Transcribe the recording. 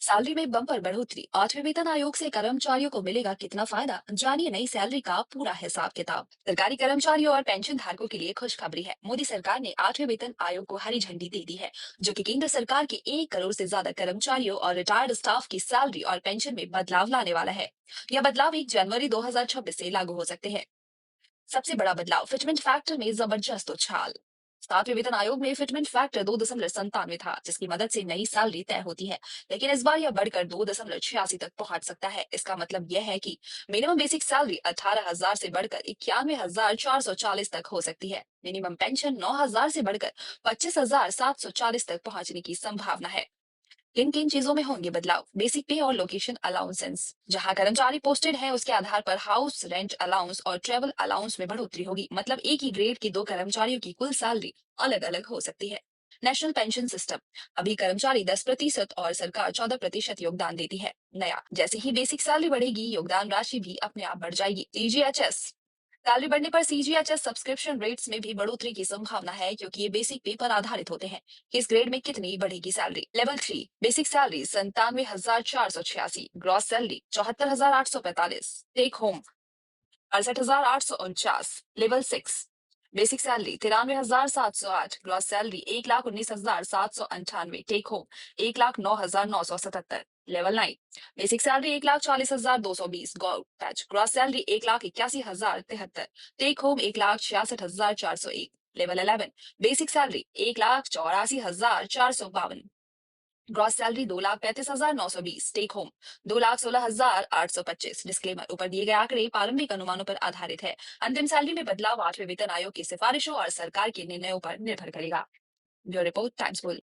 Salary में bumper बढ़ोतरी, आठवें वेतन आयोग से कर्मचारियों को मिलेगा कितना फायदा, जानिए नई सैलरी का पूरा हिसाब किताब। सरकारी कर्मचारियों और पेंशन धारकों के लिए खुशखबरी है। मोदी सरकार ने आठवें वेतन आयोग को हरी झंडी दे दी है, जो कि केंद्र सरकार के 1 करोड़ से ज्यादा कर्मचारियों और रिटायर्ड स्टाफ की सैलरी और पेंशन में बदलाव लाने वाला है। यह बदलाव 1 जनवरी 2026 से लागू हो सकते हैं। सबसे बड़ा बदलाव, फिटमेंट फैक्टर में जबरदस्त उछाल। सातवें वेतन आयोग में फिटमेंट फैक्टर 2.97 था, जिसकी मदद से नई सैलरी तय होती है। लेकिन इस बार यह बढ़कर 2.86 तक पहुंच सकता है। इसका मतलब यह है कि मिनिमम बेसिक सैलरी 18,000 से बढ़कर 91,440 तक हो सकती है। मिनिमम पेंशन 9,000 से बढ़कर 25,740 तक पहुंचने की संभावना है। किन किन चीजों में होंगे बदलाव, बेसिक पे और लोकेशन अलाउंसेंस। जहां कर्मचारी पोस्टेड है उसके आधार पर हाउस रेंट अलाउंस और ट्रेवल अलाउंस में बढ़ोतरी होगी। मतलब एक ही ग्रेड के 2 कर्मचारियों की कुल सैलरी अलग अलग हो सकती है। नेशनल पेंशन सिस्टम, अभी कर्मचारी 10% और सरकार 14% योगदान देती है। नया, जैसे ही बेसिक सैलरी बढ़ेगी योगदान राशि भी अपने आप बढ़ जाएगी। सीजीएचएस, सैलरी बढ़ने पर सीजीएचएस सब्सक्रिप्शन रेट्स में भी बढ़ोतरी की संभावना है, क्योंकि ये बेसिक पे पर आधारित होते हैं। किस ग्रेड में कितनी बढ़ेगी salary. Level 3, basic salary 97,486, gross salary 74,845, take home 68,849। Level 6, basic salary 93,708, gross salary 1,19,798, take home 1,09,977। Level 9, basic salary 1,40,220, गौ पैच, gross salary 1,81,073, take home 1,66,401। Level 11, basic salary 1,84,452, gross salary 2,35,920, take home 2,16,825। Disclaimer, ऊपर दिए गए आंकड़े प्रारंभिक अनुमानों पर आधारित है। अंतिम सैलरी में बदलाव आठवें वेतन आयोग की सिफारिशों और सरकार के निर्णयों पर निर्भर करेगा। ब्यूरो रिपोर्ट, टाइम्स पोल।